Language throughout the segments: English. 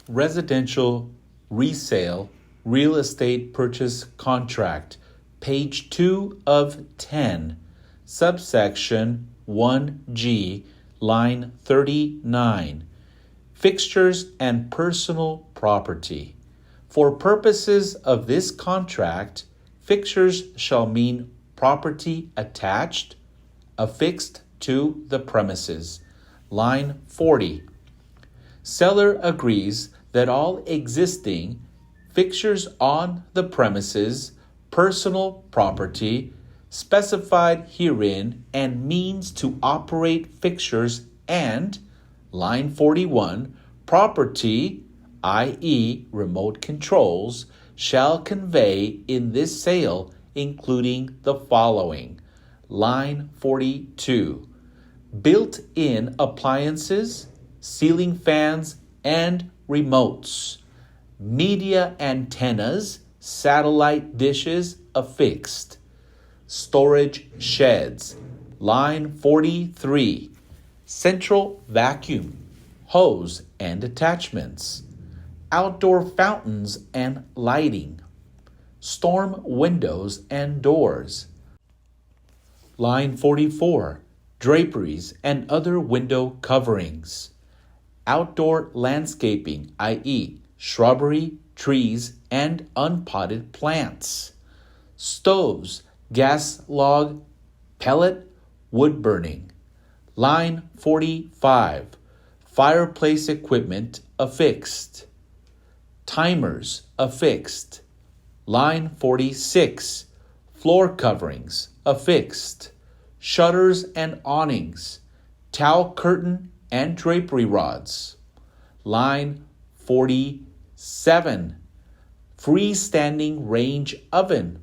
Residential Resale Real Estate Purchase Contract, page 2 of 10, subsection 1G, line 39. Fixtures and personal property. For purposes of this contract, fixtures shall mean property attached, affixed to the premises. Line 40. Seller agrees that all existing fixtures on the premises, personal property, specified herein and means to operate fixtures and, line 41, property, i.e. remote controls, shall convey in this sale, including the following. Line 42. Built-in appliances, ceiling fans, and remotes. Media antennas, satellite dishes affixed. Storage sheds. Line 43. Central vacuum, hose and attachments. Outdoor fountains and lighting. Storm windows and doors. Line 44. Draperies and other window coverings. Outdoor landscaping, i.e. shrubbery, trees, and unpotted plants. Stoves, gas log, pellet, wood burning. Line 45. Fireplace equipment affixed. Timers affixed. Line 46. Floor coverings affixed. Shutters and awnings. Towel curtain and drapery rods. Line 47. Freestanding range oven.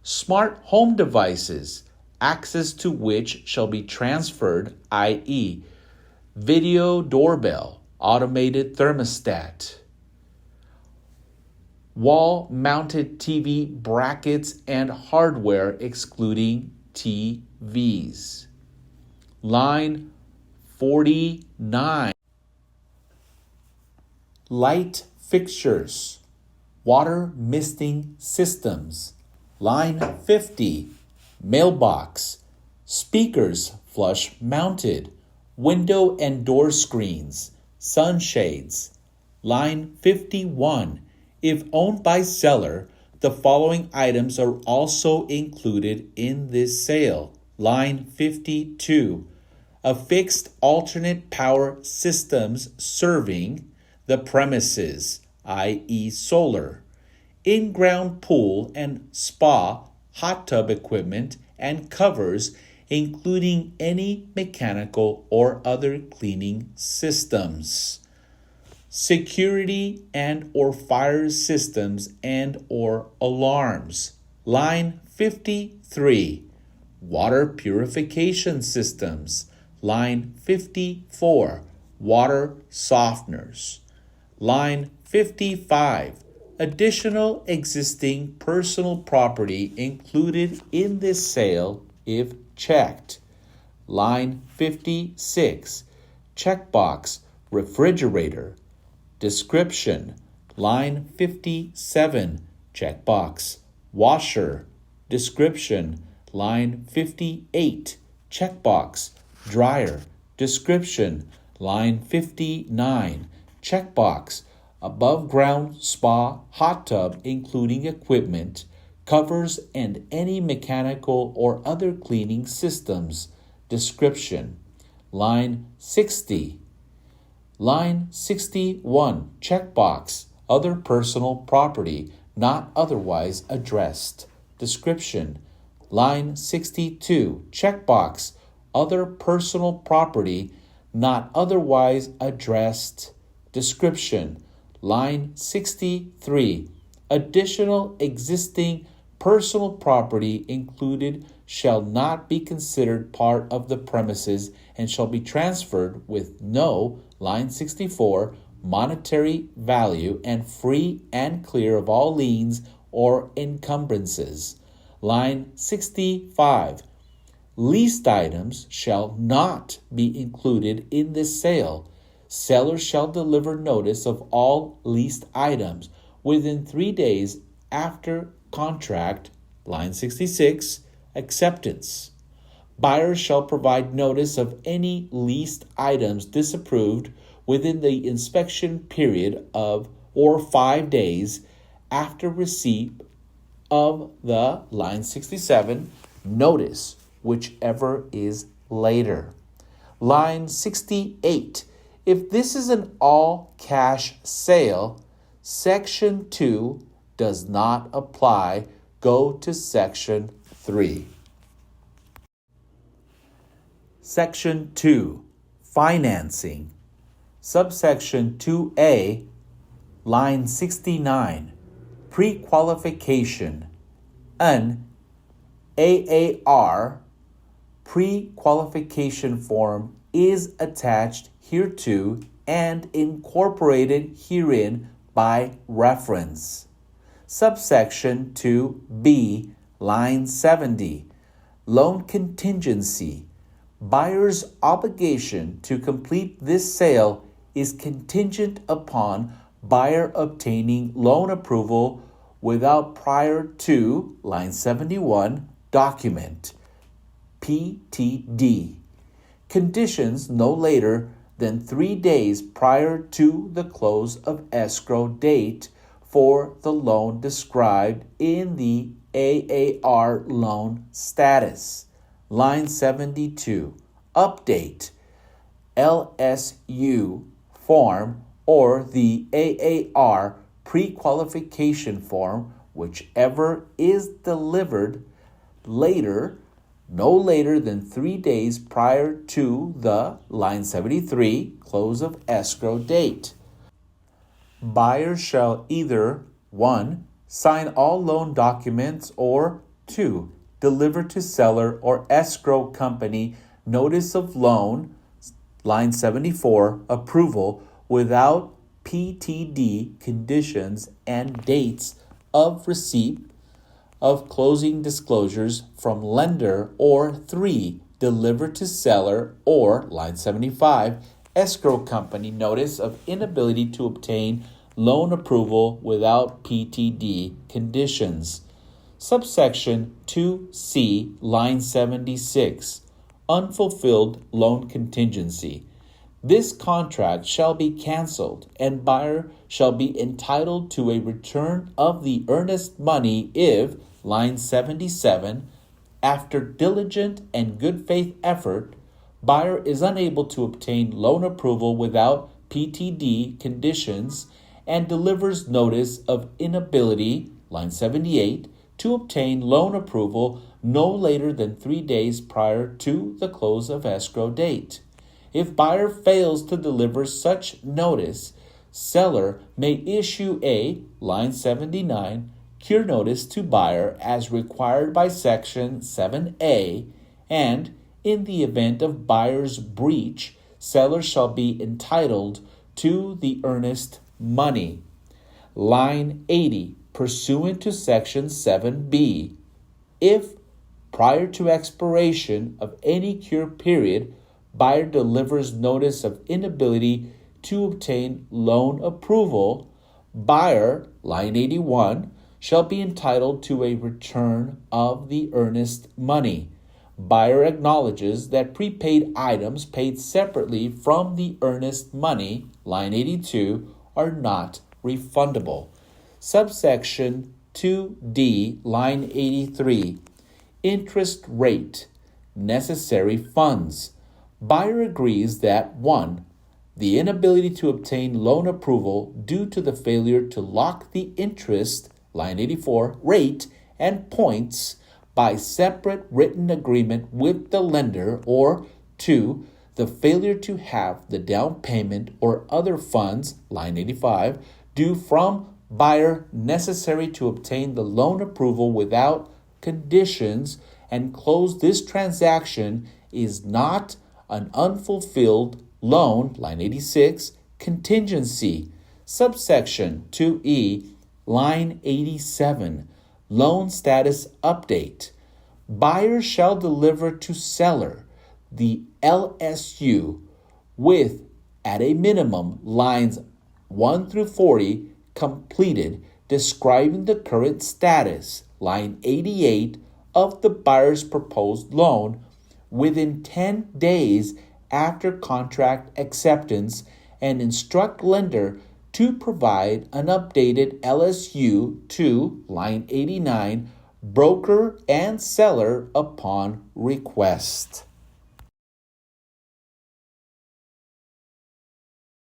Smart home devices, access to which shall be transferred, i.e. video doorbell, automated thermostat. Wall-mounted TV brackets and hardware excluding TVs. Line 49. Light fixtures, water misting systems. Line 50. Mailbox, speakers flush mounted, window and door screens, sunshades. Line 51. If owned by seller, the following items are also included in this sale. Line 52. Affixed alternate power systems serving the premises, i.e. solar. In-ground pool and spa, hot tub equipment, and covers, including any mechanical or other cleaning systems. Security and or fire systems and or alarms. Line 53. Water purification systems. Line 54. Water softeners. Line 55. Additional existing personal property included in this sale if checked. Line 56. Checkbox, refrigerator. Description. Line 57. Checkbox, washer. Description. Line 58. Checkbox, dryer. Description. Line 59. Checkbox, above ground spa hot tub including equipment, covers, and any mechanical or other cleaning systems. Description. Line 60. Line 61. Checkbox, other personal property not otherwise addressed. Description. Line 62. Checkbox, other personal property not otherwise addressed. Description. Line 63. Additional existing personal property included shall not be considered part of the premises and shall be transferred with no, line 64, monetary value and free and clear of all liens or encumbrances. Line 65. Leased items shall not be included in this sale. Seller shall deliver notice of all leased items within 3 days after contract, line 66, acceptance. Buyer shall provide notice of any leased items disapproved within the inspection period of or 5 days after receipt of the line 67 notice, whichever is later. Line 68. If this is an all-cash sale, Section 2 does not apply. Go to Section 3. Section 2. Financing. Subsection 2A, line 69. Pre-qualification. An AAR pre-qualification form is attached hereto and incorporated herein by reference. Subsection 2B, line 70. Loan contingency. Buyer's obligation to complete this sale is contingent upon buyer obtaining loan approval without prior to, line 71, document, PTD. Conditions no later than 3 days prior to the close of escrow date for the loan described in the AAR loan status. Line 72. Update LSU form or the AAR pre-qualification form, whichever is delivered later, no later than 3 days prior to the line 73 close of escrow date. Buyer shall either 1. Sign all loan documents or 2. Deliver to seller or escrow company notice of loan, line 74, approval without PTD conditions and dates of receipt of closing disclosures from lender, or 3. Deliver to seller or, line 75, escrow company notice of inability to obtain loan approval without PTD conditions. Subsection 2C, line 76, unfulfilled loan contingency. This contract shall be canceled, and buyer shall be entitled to a return of the earnest money if, line 77, after diligent and good faith effort, buyer is unable to obtain loan approval without PTD conditions and delivers notice of inability, line 78, to obtain loan approval no later than 3 days prior to the close of escrow date. If buyer fails to deliver such notice, seller may issue a, line 79, cure notice to buyer as required by Section 7A, and, in the event of buyer's breach, seller shall be entitled to the earnest money. Line 80, pursuant to Section 7B, if, prior to expiration of any cure period, buyer delivers notice of inability to obtain loan approval, buyer, line 81, shall be entitled to a return of the earnest money. Buyer acknowledges that prepaid items paid separately from the earnest money, line 82, are not refundable. Subsection 2D, line 83, interest rate, necessary funds. Buyer agrees that 1. The inability to obtain loan approval due to the failure to lock the interest, line 84, rate and points by separate written agreement with the lender, or 2. The failure to have the down payment or other funds, line 85, due from buyer necessary to obtain the loan approval without conditions and close this transaction is not an unfulfilled loan, line 86, contingency. Subsection 2E, line 87, loan status update. Buyer shall deliver to seller the LSU with at a minimum, lines 1 through 40 completed describing the current status, line 88, of the buyer's proposed loan within 10 days after contract acceptance, and instruct lender to provide an updated LSU to, line 89, broker and seller upon request.